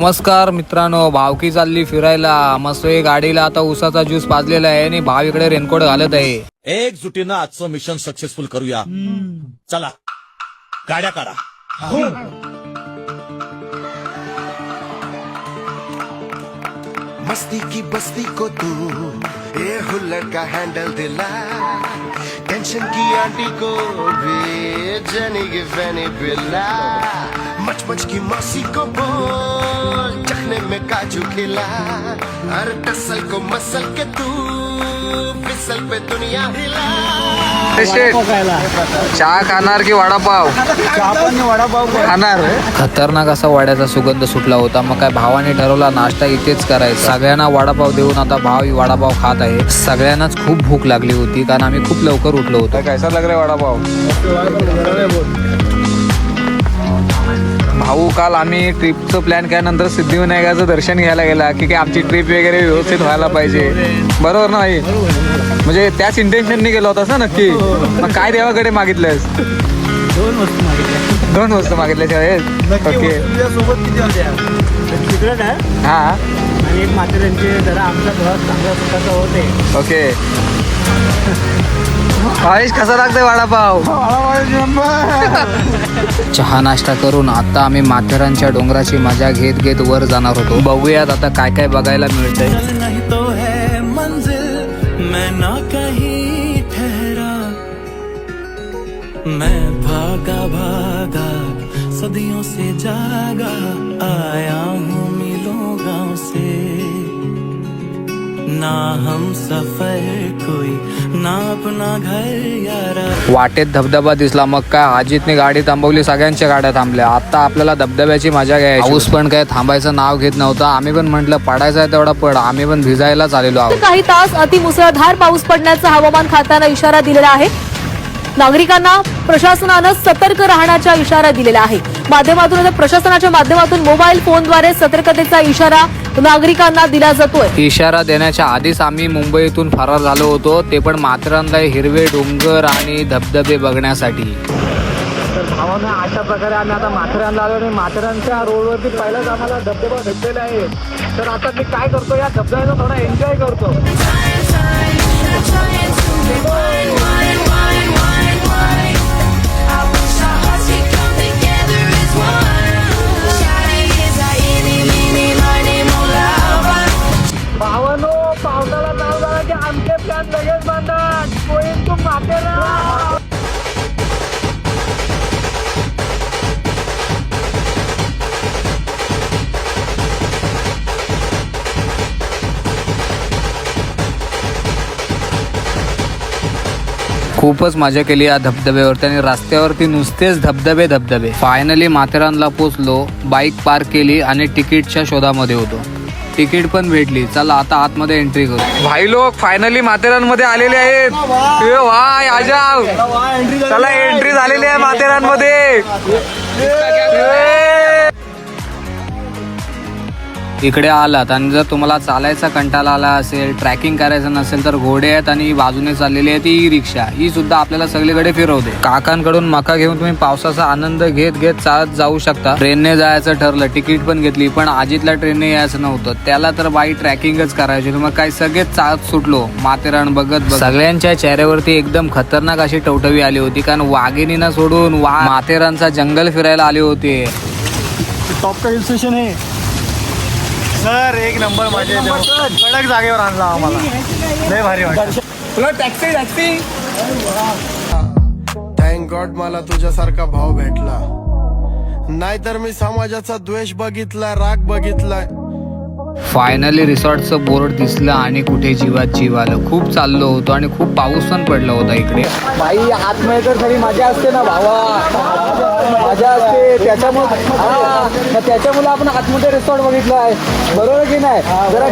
नमस्कार मित्रांनो, भावकी चालली फिरायला. मस्त गाडीला आता उसाचा ज्यूस पाजलेला आहे आणि भाव इकडे रेनकोट घालत आहे. एकजुटीनं आजचं मिशन सक्सेसफुल करूया. चला गाड्या काढा. मस्ती की बस्ती को तू ये हुल्लड़ का हैंडल दिला, टेंशन की आंटी को भी जनी की फैनी पिला, मच मच की मौसी को बोल चखने में काजू खिला, हर टसल को मसल के तू फिसल पे दुनिया हिला. चहा खाणार की वडापाव खाणार? खतरनाक असा वड्याचा सुगंध सुटला होता. मग काय भावाने ठरवला नाश्ता इथेच करायचा. सगळ्यांना वडापाव देऊन आता भाव वडापाव खात आहे. सगळ्यांनाच खूप भूक लागली होती कारण आम्ही खूप लवकर उठलो होतो. कैसा लग रहा है वडापाव? भाऊ, काल आम्ही ट्रिपचं प्लॅन केल्यानंतर सिद्धिविनायकाचं दर्शन घ्यायला गेला की आमची ट्रिप वगैरे व्यवस्थित व्हायला पाहिजे. बरोबर ना भाई? म्हणजे त्याच इंटेन्शनने गेलो होतास ना नक्की? मग काय देवाकडे मागितलंस? दोन वस्तू मागितल्या त्यावेळेस. ओके. हा, आणि एक माथेरानचे जरा आमचा प्रवास चांगला सुखाचा होते. ओके. आयुष, कसा लागतंय वडापाव? चहा नाश्ता करून आता आम्ही माथेरानच्या डोंगराची मजा घेत घेत वर जाणार होतो. बघूयात आता काय काय बघायला मिळतंय. नहीं तो है मंजिल मैं ना कहीं ठहरा, मैं भागा भागा सदियों से जागा, आया हूँ मिलो गाँव से, ना हम सफर कोई ना अपना घर यारा. वाटेत धबधबा दिसला. मग काय अजितने गाडी थांबवली, सगळ्यांच्या गाड्या थांबल्या. आता आपल्याला धबधब्याची मजा घ्यायची. पाऊस पण काय थांबायचं नाव घेत नव्हता. आम्ही पण म्हटलं पडायचा आहे तेवढा पड. आम्ही पण भिजायलाच आलेलो आहोत. काही तास अतिमुसळधार पाऊस पडण्याचा हवामान खात्यानं इशारा दिलेला आहे. नागरिकांना प्रशासनानं सतर्क राहण्याचा इशारा दिलेला आहे. प्रशासनाच्या माध्यमातून मोबाईल फोनद्वारे सतर्कतेचा इशारा नागरिकांना दिला जातोय. इशारा देण्याच्या आधीच आम्ही मुंबईतून फरार झालो होतो, ते पण माथेरानला हिरवे डोंगर आणि धबधबे बघण्यासाठी. तर भावानं अशा प्रकारे आम्ही आता माथेरानला आलो आणि माथेरानच्या रोडवरती पहिलाच आम्हाला धबधबा भेटलेला आहे. तर आता मी काय करतो, या धबधब्याचा थोडा एन्जॉय करतो. भावानो, पावसाला चालू झाला की आमचे प्लॅन लगेच बांधतात. Going to Matheran. खूपच मजा केली या धबधब्यावरती आणि रस्त्यावरती नुसतेच धबधबे धबधबे. फायनली माथेरानला पोचलो. बाईक पार्क केली आणि तिकीटच्या शोधामध्ये होतो. तिकीट पण भेटली. चला आता आतमध्ये एंट्री करू. भाई लोक फायनली माथेरान मध्ये आलेले आहेत. वाय अजाव, चला एंट्री झालेली आहे माथेरान मध्ये. इकडे आलात आणि जर तुम्हाला चालायचा कंटाळा आला असेल, ट्रॅकिंग करायचं नसेल, तर घोडे आहेत आणि बाजूने चाललेली आहे ती ई रिक्षा. ही सुद्धा आपल्याला सगळीकडे फिरवते. काकांकडून मका घेऊन तुम्ही पावसाचा आनंद घेत घेत चालत जाऊ शकता. ट्रेनने जायचं ठरलं, तिकीट पण घेतली, पण अजितला ट्रेनने यायचं नव्हतं. त्याला तर बाई ट्रॅकिंगच करायची. मग काही सगळेच चालत सुटलो माथेरान बघत. सगळ्यांच्या चेहऱ्यावरती एकदम खतरनाक अशी टवटवी आली होती, कारण वाघिणींना सोडून माथेरानचा जंगल फिरायला आले होते. टॉप का हिल स्टेशन आहे सर. एक नंबर मजा येते. कडक जागेवर आणला आम्हाला. लय भारी वाटतं. तुला टॅक्सी थँक गॉड मला तुझ्यासारखा भाव भेटला. नाहीतर मी समाजाचा द्वेष बघितलाय, राग बघितलाय. फायनली रिसॉर्टचं बोर्ड दिसलं आणि कुठे जीवात जीव आलं. खूप चाललो होतो आणि खूप पाऊस पण पडला होता इकडे. बाई, आतमध्ये तर खरी मजा असते ना भावा, मजा असते. त्याच्यामुळे आपण आतमध्ये रिसॉर्ट बघितलं आहे. बरोबर की नाही? जरा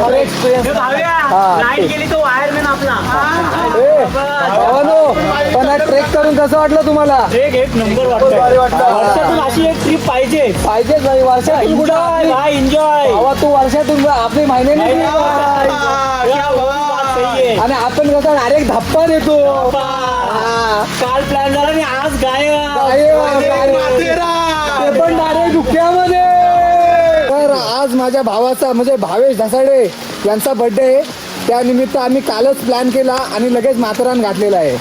पण ट्रेक करून कसं वाटलं तुम्हाला? एक नंबर वाटतं. वर्षातून अशी एक ट्रिप पाहिजे भाई. वर्षातून कुठं एन्जॉय भावा. तू वर्षातून आपली महिन्याने आणि आपण कसं डायरेक्ट धप्पा देतो. काल प्लॅन झाला आणि आज गायब. ते पण डायरेक्ट डुक्यामध्ये. तर आज माझ्या भावाचा म्हणजे भावेश धसाडे यांचा बर्थडे आहे. त्यानिमित्त आम्ही कालच प्लॅन केला आणि लगेच माथेरान घातलेला आहे.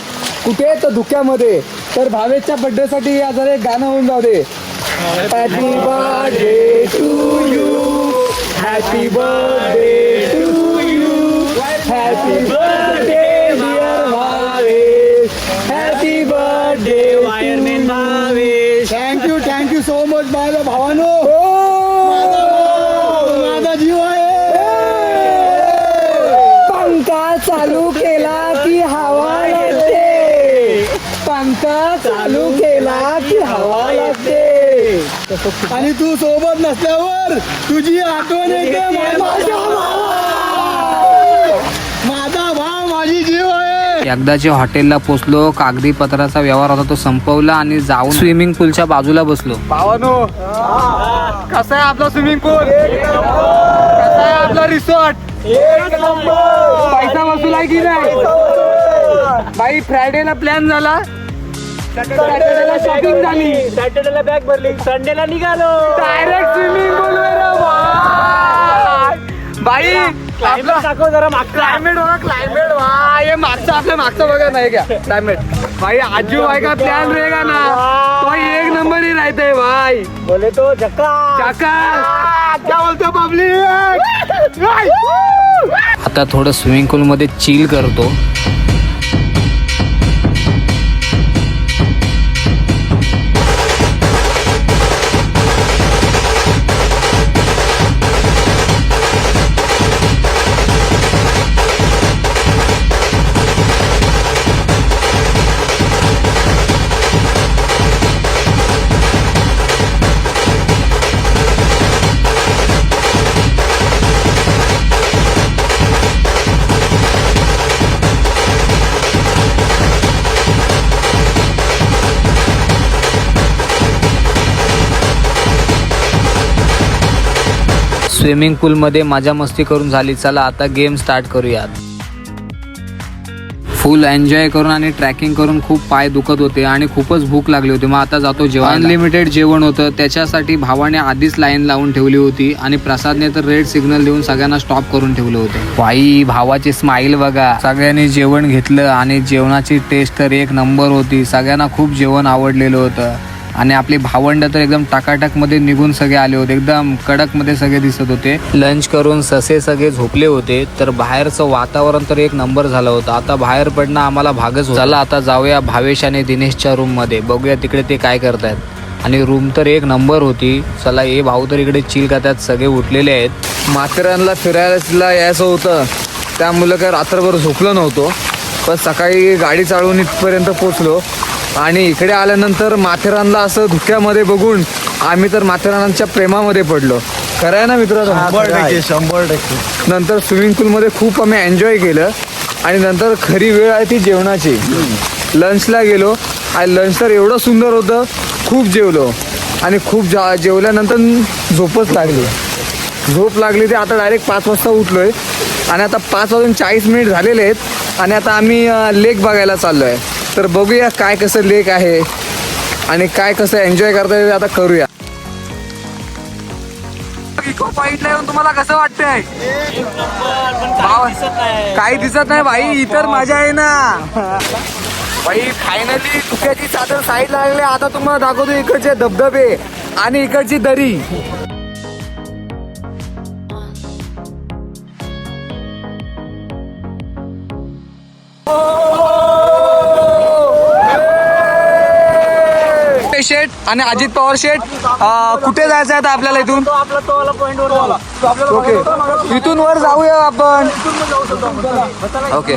कुठे तर धुक्यामध्ये. तर भावेशच्या बर्थडेसाठी जरा एक गाणं होऊन जाऊ दे. Happy birthday to you, happy birthday to you, happy birthday dear Bhavesh, happy birthday wireman Bhavesh. Thank you so much माझ्या भावानो. माझा जीव आहे. पंखा चालू केला की हवा लागते, पंखा चालू केला की हवा लागते. आणि तू सोबत नसल्यावर तुझी आठवण येते. माझा भाव माझी जीव आहे. एकदाच्या हॉटेलला पोचलो. कागदी पत्राचा व्यवहार होता तो संपवला आणि जाऊन स्विमिंग पूलच्या बाजूला बसलो. भावानो कसा आहे आपला स्विमिंग पूल, कसा आहे आपला रिसॉर्ट, एक नंबर. पैसा वसूल आहे की नाही भाई. फ्रायडेला प्लॅन झाला, सॅटर्डेला शॉपिंग झाली, सॅटर्डेला बॅग भरली, संडेला निघालो डायरेक्ट स्विमिंग पूल भाई. आपला दाखव जरा क्लायमेट बघा, क्लायमेट हे मागचं आपल्या मागचं बघा नाही का क्लायमेट भाई. आजू भाई का प्लॅन रहेगा ना तो एक नंबर ही रहता है भाई. बोले तो झक्का क्या बोलतो पब्लिक. आता थोडं स्विमिंग पूल मध्ये चिल करतो. स्विमिंग पूलमध्ये मजा मस्ती करून झाली. चला आता गेम स्टार्ट करूयात. फुल एन्जॉय करून आणि ट्रॅकिंग करून खूप पाय दुखत होते आणि खूपच भूक लागली होती. मग आता जातो जेवण. अनलिमिटेड जेवण होतं. त्याच्यासाठी भावाने आधीच लाईन लावून ठेवली होती आणि प्रसादने तर रेड सिग्नल देऊन सगळ्यांना स्टॉप करून ठेवलं होतं. बाई भावाची स्माईल बघा. सगळ्यांनी जेवण घेतलं आणि जेवणाची टेस्ट तर एक नंबर होती. सगळ्यांना खूप जेवण आवडलेलं होतं आणि आपली भावंड तर एकदम टकाटक मध्ये निघून सगळे आले होते. एकदम कडक मध्ये सगळे दिसत होते. लंच करून ससे सगळे झोपले होते. तर बाहेरचं वातावरण तर एक नंबर झालं होतं. आता बाहेर पडणं आम्हाला भागच होतं. चला आता जाऊया भावेश आणि दिनेशच्या रूम मध्ये, बघूया तिकडे ते काय करतायत. आणि रूम तर एक नंबर होती. चला हे भाऊ तर इकडे चिल करतात, सगळे उठलेले आहेत. माथेरानला फिरायला यायचं होतं त्यामुळे काय रात्रभर झोपलो नव्हतो. पण सकाळी गाडी चालवून इथपर्यंत पोचलो आणि इकडे आल्यानंतर माथेरानला असं धुक्यामध्ये बघून आम्ही तर माथेरानांच्या प्रेमामध्ये पडलो. खरं आहे ना मित्र. 100%. नंतर स्विमिंग पूलमध्ये खूप आम्ही एन्जॉय केलं आणि नंतर खरी वेळ आहे ती जेवणाची. लंचला गेलो आणि लंच तर एवढं सुंदर होतं. खूप जेवलो आणि खूप जेवल्यानंतर झोपच लागली. झोप लागली ते आता डायरेक्ट 5 वाजता उठलोय आणि आता 5:40 झालेले आहेत आणि आता आम्ही लेक बघायला चाललो आहे. तर बघूया काय कसं लेक आहे आणि काय कसं एन्जॉय करता येईल आता करूया. इको पॉइंटला येऊन तुम्हाला कसं वाटतंय. काही दिसत नाही भाई. इतर मजा आहे ना भाई. फायनली धुक्याची चादर साईड लागले. आता तुम्हाला दाखवतो इकडचे धबधबे आणि इकडची दरी. शेट आणि अजित पवार शेट कुठे जायचं आहे आपल्याला इथून. ओके इथून वर जाऊया आपण. ओके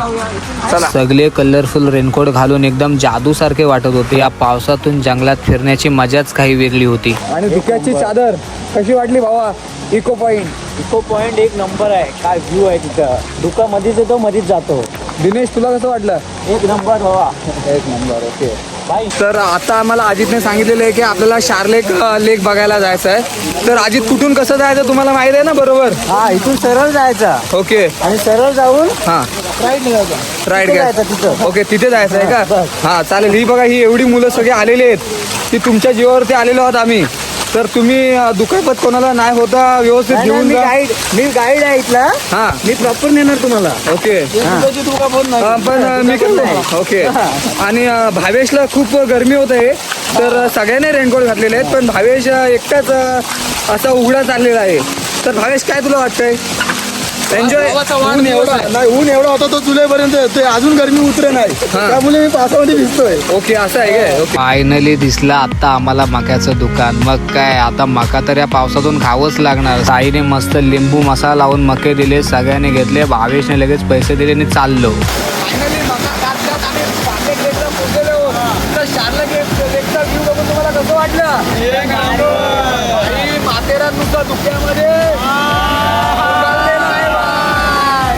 चला. सगळे कलरफुल रेनकोट घालून एकदम जादू सारखे वाटत होते. या पावसातून जंगलात फिरण्याची मजाच काही वेगळी होती. आणि धुक्याची चादर कशी वाटली भावा. इको पॉइंट एक नंबर आहे. काय व्ह्यू आहे तिथं. धुका मध्येच येतो मध्येच जातो. दिनेश तुला कसं वाटलं. एक नंबर भावा, एक नंबर. ओके तर आता आम्हाला अजितने सांगितलेलं आहे की आपल्याला शारलेक लेक बघायला जायचं आहे. तर अजित कुठून कसं जायचं तुम्हाला माहिती आहे ना बरोबर. हा इथून सरळ जायचं. ओके आणि सरळ जाऊन हा राईट घ्यायचं तिथं. ओके तिथे जायचं आहे का. हा चालेल. ही बघा ही एवढी मुलं सगळे आलेली आहेत की तुमच्या जीवावरती आलेलो आहोत आम्ही. तर तुम्ही दुखापत कोणाला नाही होता व्यवस्थित घेऊन मी जा. गाईड आहे इथला. हा मी प्रॉपर नेणार तुम्हाला. ओके पण मी काय ओके. आणि भावेशला खूप गरमी होत आहे तर सगळ्यांनी रेनकोट घातलेले आहेत पण भावेश एकटाच असा उघडा चाललेला आहे. तर भावेश काय तुला वाटतंय? एन्जॉय. ऊन एवढा होता तो जुलैपर्यंत येतोय, अजून गरमी उतरे नाही, त्यामुळे मी पावसामध्ये भिजतोय. ओके असं आहे काय? फायनली दिसला आता आम्हाला मक्याचं दुकान. मग काय आता मका तर या पावसातून खावंच लागणार. साईने मस्त लिंबू मसाला लावून मके दिले, सगळ्यांनी घेतले. भावेशने लगेच पैसे दिले आणि चाललो. तुम्हाला कसं वाटलं? माथेराननुसार दुःख्यामध्ये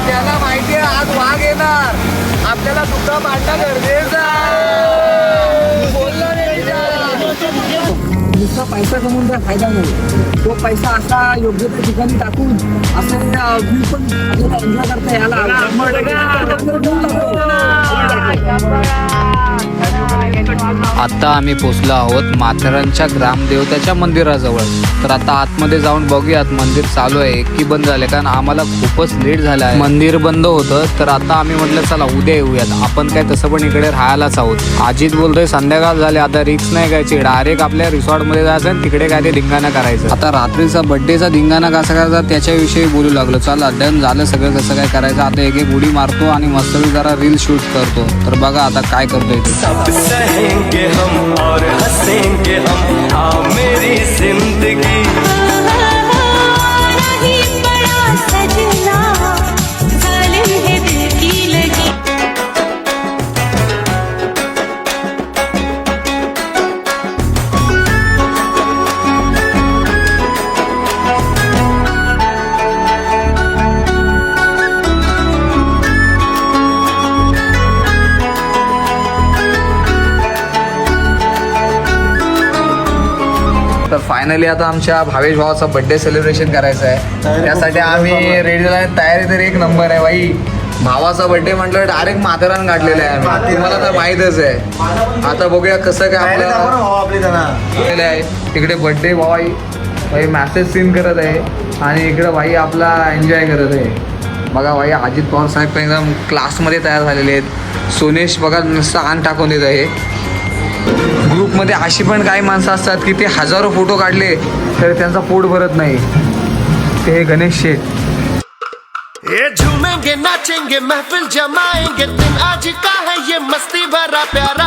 त्याला माहिती आहे आज वाघ येणार, आपल्याला दुःख मांडणं गरजेचं आहे. बोललो नाही. नुसता पैसा कमवून काय फायदा नाही. तो पैसा असा योग्य त्या ठिकाणी टाकून असं व्ह्यू पण आपल्याला एन्जॉय करता आता आम्ही पोचलो आहोत माथेरानच्या ग्रामदेवताच्या मंदिराजवळ. तर आता आतमध्ये जाऊन बघूयात मंदिर चालू आहे की बंद झाले, कारण आम्हाला खूपच लेट झाला आहे. मंदिर बंद होतं तर आता आम्ही म्हटलं चला उद्या येऊयात. आपण काय तसं पण इकडे राहायलाच आहोत. अजित बोलतोय संध्याकाळ झाले आता रिक्स नाही घ्यायची, डायरेक्ट आपल्या रिसॉर्ट मध्ये जायचं आणि तिकडे काय ते धिंगाणा करायचं. आता रात्रीचा बर्थडेचा धिंगाणा कसा करायचा त्याच्याविषयी बोलू लागलो. चला डन झालं सगळं कसं काय करायचं. आता एक एक उडी मारतो आणि मस्त जरा रील शूट करतो. तर बघा आता काय करतोय ते. सब सहेंगे हम और हंसेंगे हम, हाँ मेरी जिंदगी नहीं बड़ा सजना, जालिम है दिल की लगी. तर फायनली आता आमच्या भावेश भावाचा बर्थडे सेलिब्रेशन करायचं आहे. त्यासाठी आम्ही रेडी झाला. तयारी तर एक नंबर आहे बाई. भावाचा बर्थडे म्हटलं डायरेक्ट माथेरान काढलेलं आहे आम्ही. तुम्हाला तर माहीतच आहे. आता बघूया कसं काय आपलं आहे. तिकडे बर्थडे भाई मॅसेज सीन करत आहे आणि इकडे भाई आपला एन्जॉय करत आहे. बघा भाई अजित पवार साहेब पण एकदम क्लासमध्ये तयार झालेले आहेत. सोनेश बघा नुसतं आण टाकून देत आहे. ग्रुपमध्ये अशी पण काही माणसं असतात की ते हजारो फोटो काढले तरी त्यांचा पोट भरत नाही. ते गणेश शेठ. ये झूमेंगे नाचेंगे महफिल जमाएंगे, दिन आज का है ये मस्ती भरा प्यारा.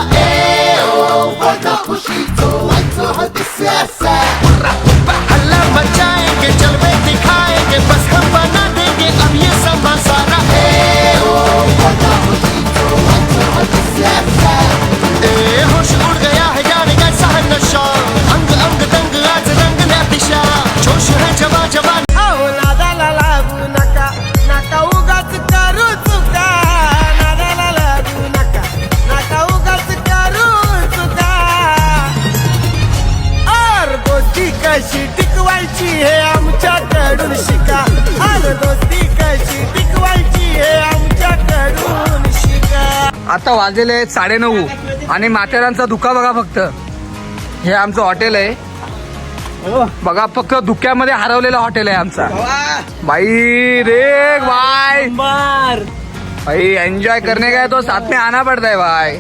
हल्ला मचाएंगे जलवे दिखाएंगे, बस हम बना देंगे अब ये समा सारा. होश उड़ गया है जाने कैसा है नशा, अंग अंग दंग आज रंग ने दिशा, जोश है जवा जवान. नादाला लागू नका, नका उगाच करू चुका. नादाला लागू नका, नका उगाच करू चुका. और दोस्ती कशी टिकवायची हे आमच्याकडून शिका. और दोस्ती कशी टिकवायची हे आमच्याकडून शिका. आता वाजलेले आहेत 9:30 आणि माथेरानचा धुका बघा फक्त. हे आमचं हॉटेल आहे बघा. फक्त धुक्यामध्ये हरवलेलं हॉटेल आहे आमचा. भाई रे भाई भाई एन्जॉय करणे काय तो साथ में आना पडता है भाई.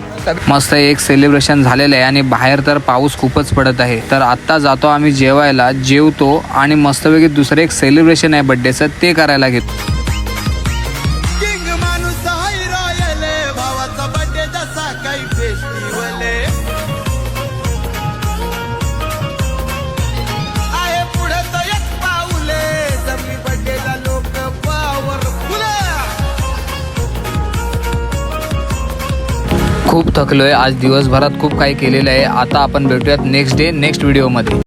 मस्त एक सेलिब्रेशन झालेलं आहे आणि बाहेर तर पाऊस खूपच पडत आहे. तर आत्ता जातो आम्ही जेवायला, जेवतो आणि मस्तपैकी दुसरं एक सेलिब्रेशन आहे बर्थडेचं ते करायला घेतो. किंग माणूस हाय रॉयल, भावाचा बर्थडे जसा काही फेस्टिवल आहे. पुढे तो एक पाऊले जमली बर्थडेला लोक पॉवरफुल. खूप थकलोय आज दिवसभरात, खूप काही केलेलं आहे. आता आपण भेटूयात नेक्स्ट डे नेक्स्ट व्हिडिओमध्ये.